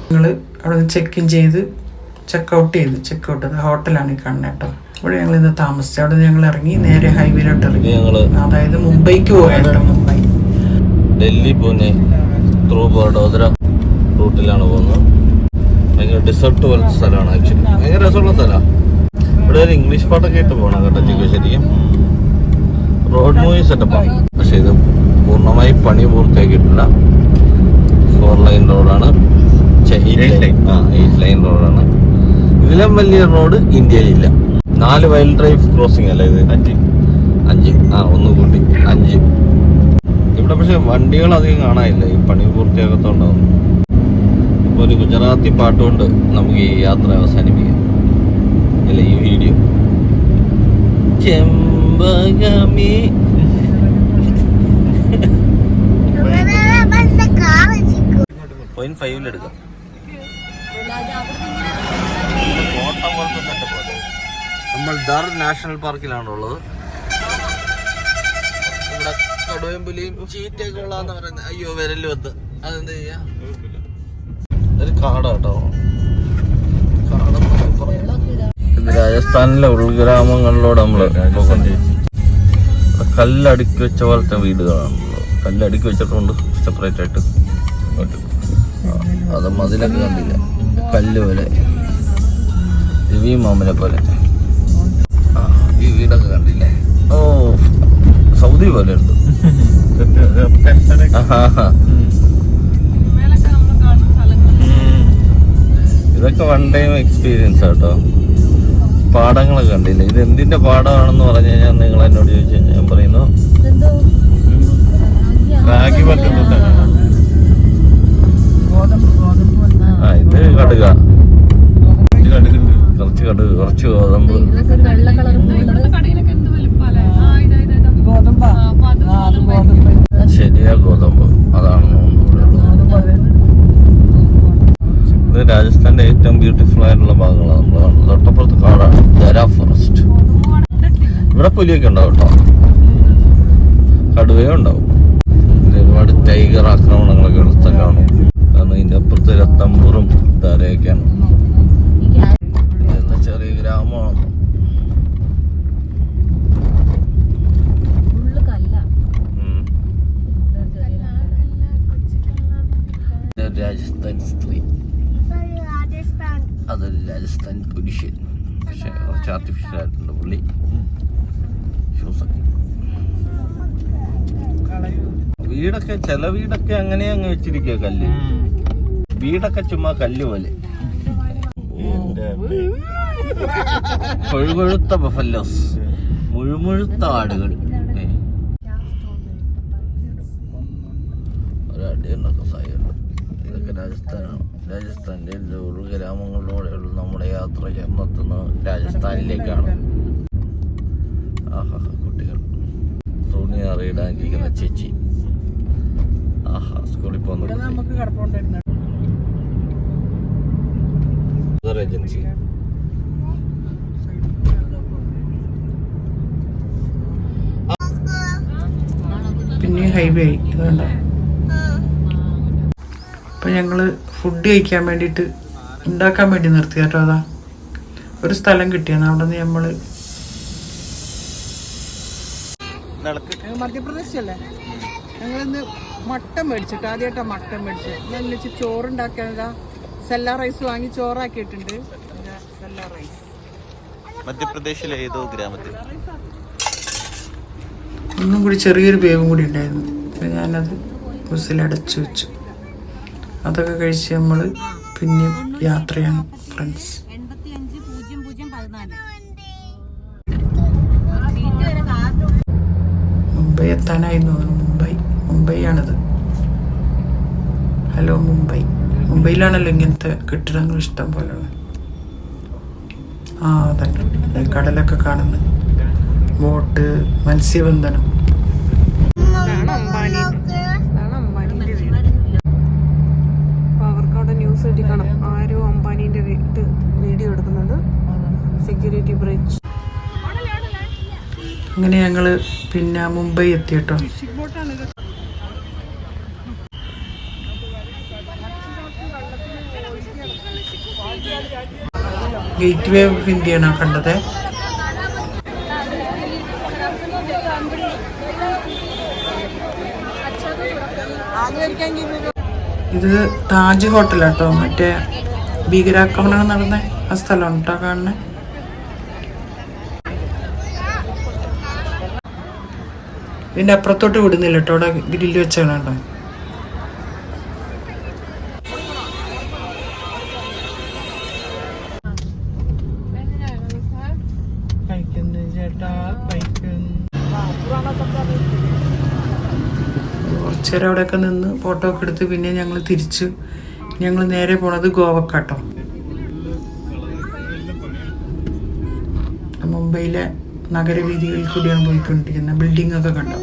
ഞങ്ങൾ അവിടെ നിന്ന് ചെക്ക് ഇൻ ചെയ്ത് ചെക്കൗട്ട് ചെയ്ത് ഹോട്ടലാണ് ഈ കാണുന്നത് കേട്ടോ. ഇവിടെ ഞങ്ങൾ ഇന്ന് താമസിച്ചു. അവിടെ നിന്ന് ഞങ്ങൾ ഇറങ്ങി നേരെ ഹൈവേയിലോട്ട് ഇറങ്ങി. അതായത് മുംബൈക്ക് പോയാട്ടോ. മുംബൈ ഡൽഹി പൂനെ ത്രൂ വഡോദര റൂട്ടിലാണ് പോകുന്നത്. ഭയങ്കര ഡിസേർട്ട് പോലത്തെ സ്ഥലമാണ്. ആക്ച്വലി ഭയങ്കര രസമുള്ള സ്ഥലമാണ്. ഇവിടെ ഒരു ഇംഗ്ലീഷ് പാട്ടൊക്കെ ഇട്ട് പോകണം കേട്ടോ. ശരിക്കും റോഡ് മൂവി സെറ്റപ്പാണ്. പക്ഷെ ഇത് പൂർണ്ണമായി പണി പൂർത്തിയാക്കിയിട്ടില്ല. 4 ലൈൻ റോഡാണ്. 8 ലൈൻ റോഡാണ്. ഇതിലും വലിയ റോഡ് ഇന്ത്യയിലില്ല. 4 വൈൽഡ് ലൈഫ് ക്രോസിംഗ് അല്ലേ ഇത്? 5 ഒന്ന് കൂട്ടി 5. ഇവിടെ പക്ഷെ വണ്ടികൾ അധികം കാണാനില്ല. ഈ പണി പൂർത്തിയാക്കത്തോണ്ടാവും. ഇപ്പൊ ഒരു ഗുജറാത്തി പാട്ടുകൊണ്ട് നമുക്ക് ഈ യാത്ര അവസാനിപ്പിക്കാം. അല്ല ഈ വീഡിയോ. ചെമ്പകമേ 0.5 എടുക്കാം. കോട്ടം പോലത്തെ സെറ്റപ്പ്. നമ്മൾ ദർ നാഷണൽ പാർക്കിലാണുള്ളത്. ഇവിടെ കടുവയും പുലിയും ചീറ്റയൊക്കെ ഉള്ളതെന്ന് പറയുന്നത്. അയ്യോ വിരല് വന്ന് അതെന്ത് ചെയ്യാ? ഒരു കാടാട്ടോ. ഇത് രാജസ്ഥാനിലെ ഉൾഗ്രാമങ്ങളിലൂടെ നമ്മള് കല്ലടുക്കി വെച്ച പോലത്തെ വീടുകളാണുള്ളത്. കല്ലടുക്കി വെച്ചിട്ടുണ്ട് സെപ്പറേറ്റ് ആയിട്ട്. അത് മതിലൊക്കെ കണ്ടില്ല. കല്ല് പോലെ രവി മാമനെ പോലെ. ഈ വീടൊക്കെ കണ്ടില്ലേ? ഓ സൗദി പോലെ ഉണ്ട്. ഇതൊക്കെ വൺ ടൈം എക്സ്പീരിയൻസ് ആട്ടോ. പാടങ്ങളൊക്കെ കണ്ടില്ലേ? ഇത് എന്തിന്റെ പാടമാണെന്ന് പറഞ്ഞു കഴിഞ്ഞാൽ നിങ്ങൾ എന്നോട് ചോദിച്ചു കഴിഞ്ഞാൽ ഞാൻ പറയുന്നു ഇത് കടുക. കുറച്ച് കടുക്, കുറച്ച് ഗോതമ്പ്. ശരിയാ ഗോതമ്പ്. അതാണ് ഇത് രാജസ്ഥാന്റെ ഏറ്റവും ബ്യൂട്ടിഫുൾ ആയിട്ടുള്ള ഭാഗങ്ങളാണ്. നമ്മള് തൊട്ടപ്പുറത്ത് കാടാണ്, ദര ഫോറസ്റ്റ്. ഇവിടെ പുലിയൊക്കെ ഉണ്ടാവും കേട്ടോ. കടുവയും ഉണ്ടാവും. ഒരുപാട് ടൈഗർ ആക്രമണങ്ങളൊക്കെ ഉള്ള സ്ഥലമാണ്. കാരണം ഇതിന്റെ അപ്പുറത്ത് രത്തമ്പൂറും ധാരയൊക്കെയാണ്. ചെറിയ ഗ്രാമമാണ്. രാജസ്ഥാൻ സ്ത്രീ, അതൊരു രാജസ്ഥാൻ പുരുഷൻ. പക്ഷെ കുറച്ച് ആർട്ടിഫിഷ്യൽ ആയിട്ടുണ്ട് പുള്ളി. വീടൊക്കെ ചില വീടൊക്കെ അങ്ങനെ അങ്ങ് വെച്ചിരിക്കുക. കല്ല് വീടൊക്കെ ചുമ്മാ കല്ല് പോലെ. കൊഴുകൊഴുത്ത ബഫല്ലോസ്, മുഴുമുഴുത്ത ആടുകൾ. ഒരടിയുണ്ടൊക്കെ സായുണ്ട്. ഇതൊക്കെ രാജസ്ഥാനാണ്. രാജസ്ഥാനിലെ ഗ്രാമങ്ങളിലൂടെയുള്ള നമ്മുടെ യാത്ര ചെന്നെത്തുന്ന രാജസ്ഥാനിലേക്കാണ്. ആഹാ കുട്ടികൾ, തുണി അറിയിടാനിരിക്കുന്ന ചേച്ചി. ആഹാ സ്കൂളിൽ പോകുന്നത് ഏജൻസി. പിന്നെ ഹൈവേ ഇതുണ്ട. അപ്പൊ ഞങ്ങള് ഫുഡ് കഴിക്കാൻ വേണ്ടിട്ട് ഉണ്ടാക്കാൻ വേണ്ടി നിർത്തി കേട്ടോ. അതാ ഒരു സ്ഥലം കിട്ടിയാണ്. അവിടെ നിന്ന് നമ്മള് മധ്യപ്രദേശല്ലേ. ഞങ്ങളിന്ന് മട്ടൻ മേടിച്ചിട്ട് ആദ്യമായിട്ടാ മട്ടൻ മേടിച്ചത്. ഞാൻ വെച്ച് ചോറുണ്ടാക്കാനതാ സെല്ല റൈസ് വാങ്ങി ചോറാക്കിയിട്ടുണ്ട്. സെല്ല റൈസ് മധ്യപ്രദേശിലെ ഏതോ ഗ്രാമത്തിൽ. ഒന്നും കൂടി ചെറിയൊരു വേവും കൂടി ഉണ്ടായിരുന്നു. ഞാനത് ബസ്സിലടച്ചു വെച്ചു. അതൊക്കെ കഴിച്ച് നമ്മൾ പിന്നെയും യാത്രയാണ് ഫ്രണ്ട്സ്. മുംബൈ എത്താനായിരുന്നു. മുംബൈ ആണിത്. ഹലോ മുംബൈ. മുംബൈയിലാണല്ലോ ഇങ്ങനത്തെ കെട്ടിടങ്ങൾ ഇഷ്ടം പോലെ. അതന്നെ കടലൊക്കെ കാണുന്നു. ബോട്ട്, മത്സ്യബന്ധനം. പാവർക്കാട് ന്യൂസ് എത്തിക്കണം. ആരോ അംബാനിന്റെ വീഡിയോ എടുക്കുന്നുണ്ട്. Security bridge. അങ്ങനെ ഞങ്ങള് പിന്നെ മുംബൈ എത്തി കേട്ടോ. ഗേറ്റ് വേ ഓഫ് ഇന്ത്യയാണ് കണ്ടത്. ഇത് താജ് ഹോട്ടലാട്ടോ, മറ്റേ ഭീകരാക്രമണം നടന്ന ആ സ്ഥലമാണ് കേട്ടോ കാണുന്നത്. ഇതിൻ്റെ അപ്പുറത്തോട്ട് വിടുന്നില്ല കേട്ടോ, അവിടെ ഗ്രില്ല് വെച്ചാണ് കേട്ടോ. കുറച്ചേരം അവിടെയൊക്കെ നിന്ന് ഫോട്ടോ ഒക്കെ എടുത്ത് പിന്നെ ഞങ്ങൾ നേരെ പോണത് ഗോവക്കാട്ടോ. മുംബൈയിലെ നഗരവീഥികളിൽ കൂടിയാണ് പോയിക്കൊണ്ടിരിക്കുന്നത്. ബിൽഡിംഗ് ഒക്കെ കണ്ടോ,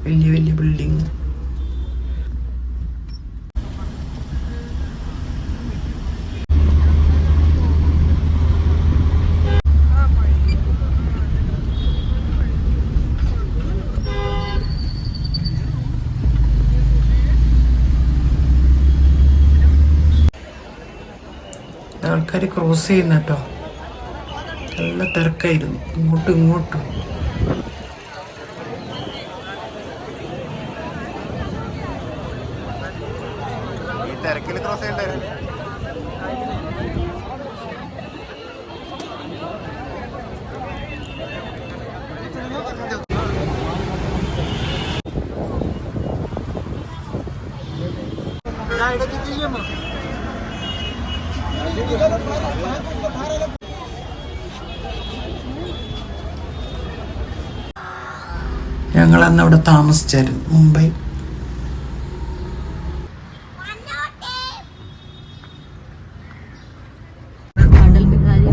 വലിയ വലിയ ബിൽഡിങ്. ആൾക്കാർ ക്രോസ് ചെയ്യുന്ന കേട്ടോ, നല്ല തിരക്കായിരുന്നു ഇങ്ങോട്ടും ഇങ്ങോട്ടും. ഞങ്ങൾ അന്ന് അവിടെ താമസിച്ചായിരുന്നു, മുംബൈ.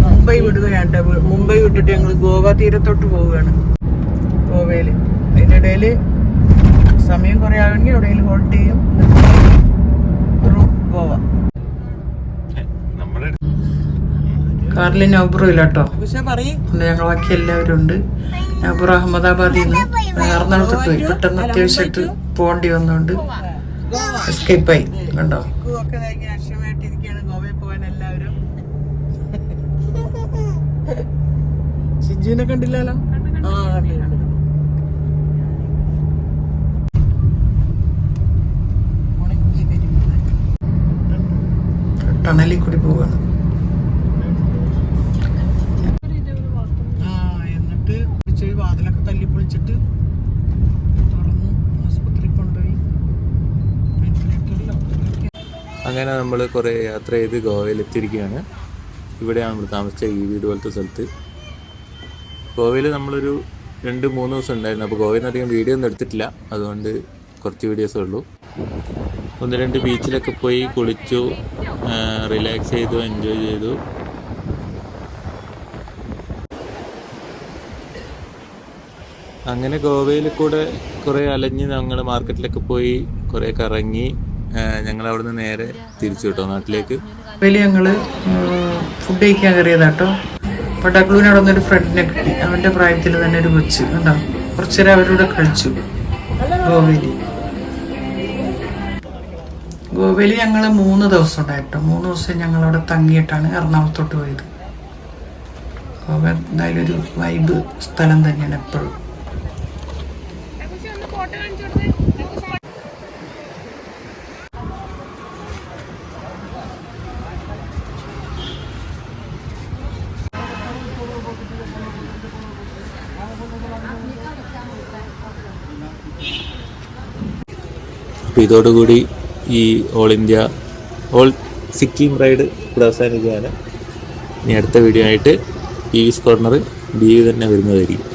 മുംബൈ വിടുകയാണ്. മുംബൈ വിട്ടിട്ട് ഞങ്ങൾ ഗോവ തീരത്തോട്ട് പോവുകയാണ്. ഗോവയിൽ അതിൻ്റെ ഇടയിൽ സമയം കുറേ ആണെങ്കിൽ എവിടെയെങ്കിലും ഹോൾട്ട് ചെയ്യും. ഗോവ കാറിൽ നൗബറും ഇല്ല കേട്ടോ, ഞങ്ങൾ ബാക്കി എല്ലാവരും ഉണ്ട്. നൗബർ അഹമ്മദാബാദിൽ നിന്ന് എറണാകുളത്തോട്ട് പോയി. പെട്ടെന്ന് അത്യാവശ്യമായിട്ട് പോകേണ്ടി വന്നോണ്ട് എസ്കേപ്പായി. കണ്ടോ, ഗോവയിൽ പോകാൻ എല്ലാവരും. ഷിജുവിനെ കണ്ടില്ലല്ലോ. ടണലിൽ കൂടി പോവാണ്. വാതിലൊക്കെ തല്ലി പൊളിച്ചിട്ട് തുറന്ന് ആശുപത്രിയിൽ കൊണ്ടുപോയി. അങ്ങനെ നമ്മൾ കുറേ യാത്ര ചെയ്ത് ഗോവയിൽ എത്തിയിരിക്കുകയാണ്. ഇവിടെയാണ് നമ്മൾ താമസിച്ച ഈ വീട് പോലത്തെ സ്ഥലത്ത്. ഗോവയിൽ നമ്മളൊരു 2-3 ദിവസം ഉണ്ടായിരുന്നു. അപ്പോൾ ഗോവയിൽ നിന്ന് അധികം വീഡിയോ ഒന്നും എടുത്തിട്ടില്ല, അതുകൊണ്ട് കുറച്ച് വീഡിയോസേ ഉള്ളൂ. 1-2 ബീച്ചിലൊക്കെ പോയി കുളിച്ചു, റിലാക്സ് ചെയ്തു, എൻജോയ് ചെയ്തു. അങ്ങനെ ഗോവയിൽ കൂടെ കുറേ അലഞ്ഞ് ഞങ്ങൾ മാർക്കറ്റിലൊക്കെ പോയി കുറേ കറങ്ങി ഞങ്ങൾ അവിടെ നിന്ന് നേരെ തിരിച്ചു കേട്ടോ നാട്ടിലേക്ക്. ഗോവയിൽ ഞങ്ങൾ ഫുഡ് കഴിക്കാൻ കയറിയതാട്ടോ. അപ്പോൾ ഡഗ്ലൂന് അവിടെ നിന്നൊരു ഫ്രണ്ടിനെ കിട്ടി. അവൻ്റെ പ്രായത്തിൽ തന്നെ ഒരു കൊച്ച് കണ്ടോ. കുറച്ചു നേരം അവരുടെ കളിച്ചു. ഗോവയിൽ ഞങ്ങൾ 3 ദിവസം ഉണ്ടായിട്ടോ. 3 ദിവസം ഞങ്ങൾ അവിടെ തങ്ങിയിട്ടാണ് എറണാകുളത്തോട്ട് പോയത്. ഗോവ എന്തായാലും ഒരു വൈബ് സ്ഥലം തന്നെയാണ് എപ്പോഴും. ഇതോടുകൂടി ഈ ഓൾ സിക്കിം റൈഡ് ഇവിടെ അവസാനിക്കുകയാണ്. ഇനി അടുത്ത വീഡിയോ ആയിട്ട് ടി വിസ് കോർണർ ബി തന്നെ വരുന്നതായിരിക്കും.